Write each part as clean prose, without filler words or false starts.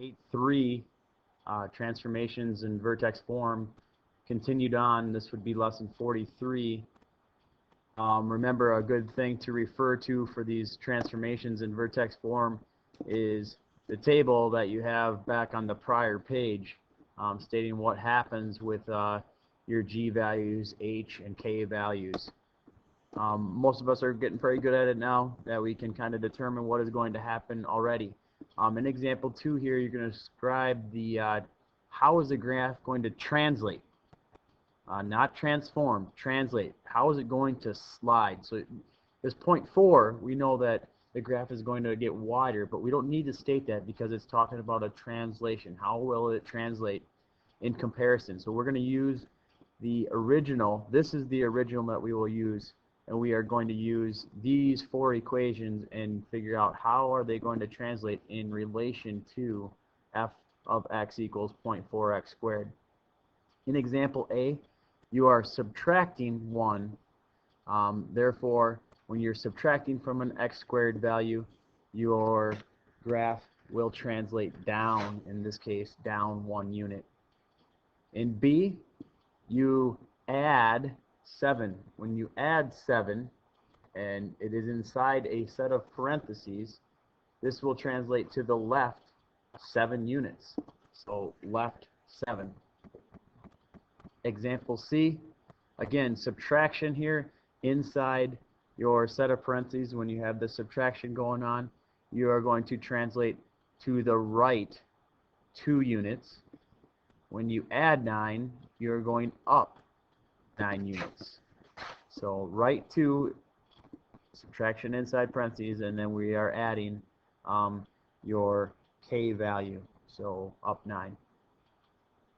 8.3 transformations in vertex form continued on. This would be lesson 43. Remember, a good thing to refer to for these transformations in vertex form is the table that you have back on the prior page, stating what happens with your G values, H, and K values. Most of us are getting pretty good at it now that we can kind of determine what is going to happen already. In example 2 here, you're going to describe the how is the graph going to translate, not transform, translate. How is it going to slide? So this point 4, we know that the graph is going to get wider, but we don't need to state that because it's talking about a translation. How will it translate in comparison? So we're going to use the original. This is the original that we will use, and we are going to use these 4 equations and figure out how are they going to translate in relation to f of x equals 0.4x squared. In example A, you are subtracting 1. Therefore, when you're subtracting from an x squared value, your graph will translate down, in this case, down 1 unit. In B, you add 7. When you add 7, and it is inside a set of parentheses, this will translate to the left 7 units. So left 7. Example C, again, subtraction here inside your set of parentheses. When you have the subtraction going on, you are going to translate to the right 2 units. When you add 9, you're going up 9 units. So right 2, subtraction inside parentheses, and then we are adding your K value, so up 9.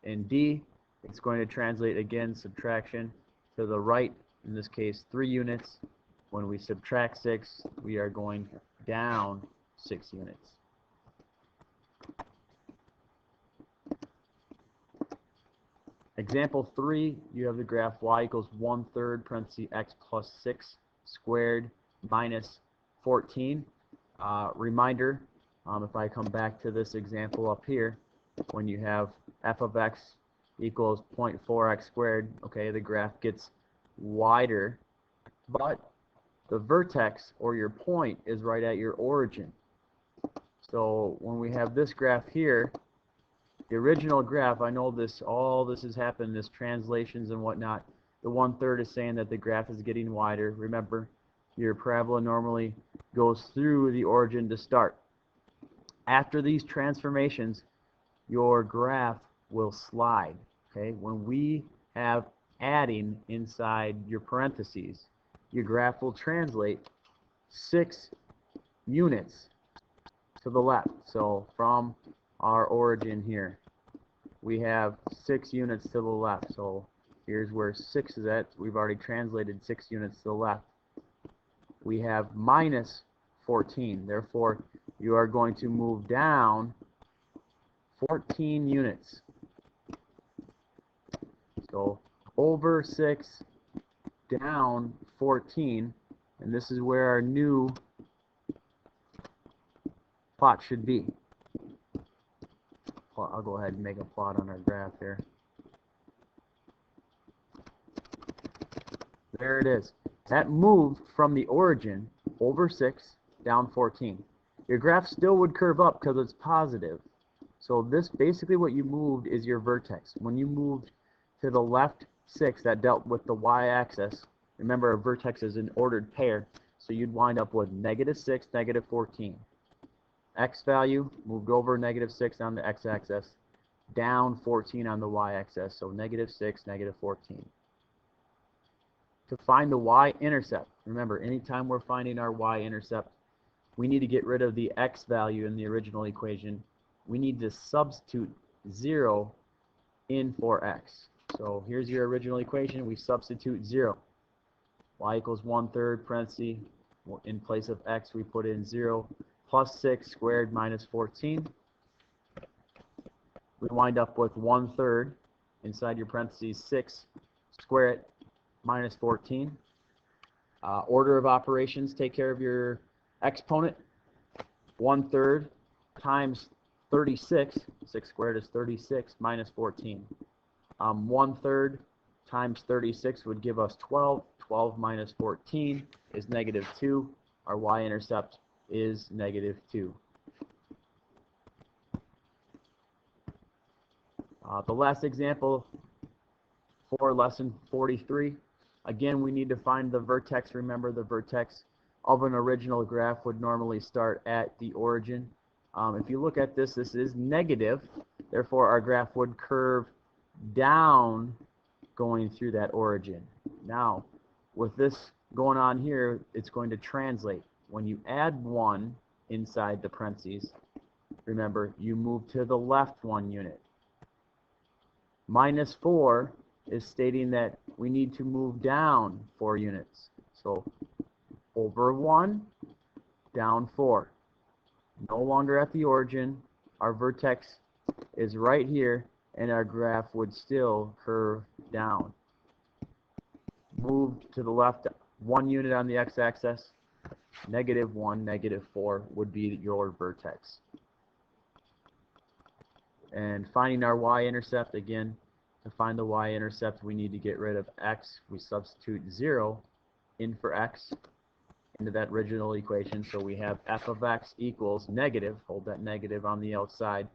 In D, it's going to translate again, subtraction to the right, in this case 3 units. When we subtract 6, we are going down 6 units. Example 3, you have the graph y equals 1/3 parentheses x plus 6 squared minus 14. Reminder, if I come back to this example up here, when you have f of x equals 0.4x squared, okay, the graph gets wider, but the vertex or your point is right at your origin. So when we have this graph here, the original graph, I know this, all this has happened, this translations and whatnot. The 1/3 is saying that the graph is getting wider. Remember, your parabola normally goes through the origin to start. After these transformations, your graph will slide. Okay, when we have adding inside your parentheses, your graph will translate 6 units to the left. So from our origin here, we have 6 units to the left. So here's where 6 is at. We've already translated 6 units to the left. We have minus 14. Therefore, you are going to move down 14 units. So over 6, down 14, and this is where our new plot should be. I'll go ahead and make a plot on our graph here. There it is. That moved from the origin over 6 down 14. Your graph still would curve up because it's positive. So this, basically what you moved is your vertex. When you moved to the left 6, that dealt with the y-axis. Remember, a vertex is an ordered pair, so you'd wind up with -6, -14. X value moved over -6 on the x-axis, down 14 on the y-axis, so -6, -14. To find the y-intercept, remember, anytime we're finding our y-intercept, we need to get rid of the x value in the original equation. We need to substitute 0 in for x. So here's your original equation. We substitute 0. Y equals 1/3 parentheses. In place of x, we put in 0 plus 6 squared minus 14. We wind up with 1/3 inside your parentheses 6, square it, minus 14. Order of operations, take care of your exponent. 1/3 times 36, 6 squared is 36 minus 14. 1/3 times 36 would give us 12. 12 minus 14 is negative 2. Our y-intercept is negative 2. The last example for lesson 43. Again, we need to find the vertex. Remember, the vertex of an original graph would normally start at the origin. If you look at this, this is negative. Therefore, our graph would curve down going through that origin. Now, with this going on here, it's going to translate. When you add 1 inside the parentheses, remember, you move to the left 1 unit. Minus 4 is stating that we need to move down 4 units. So over 1, down 4. No longer at the origin. Our vertex is right here, and our graph would still curve down. Move to the left 1 unit on the x-axis. Negative 1, negative 4 would be your vertex. And finding our y-intercept, again, to find the y-intercept, we need to get rid of x. We substitute 0 in for x into that original equation. So we have f of x equals negative, hold that negative on the outside,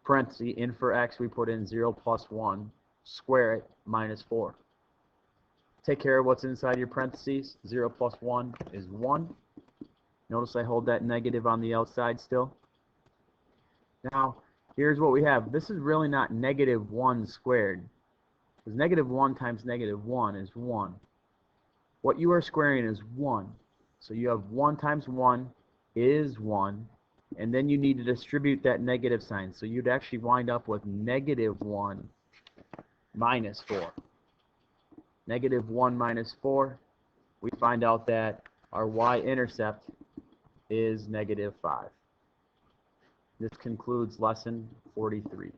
parenthesis, in for x, we put in 0 plus 1, square it, minus 4. Take care of what's inside your parentheses. 0 plus 1 is 1. Notice I hold that negative on the outside still. Now, here's what we have. This is really not negative 1 squared, because negative 1 times negative 1 is 1. What you are squaring is 1. So you have 1 times 1 is 1, and then you need to distribute that negative sign. So you'd actually wind up with negative 1 minus 4. Negative 1 minus 4, we find out that our y-intercept is negative 5. This concludes lesson 43.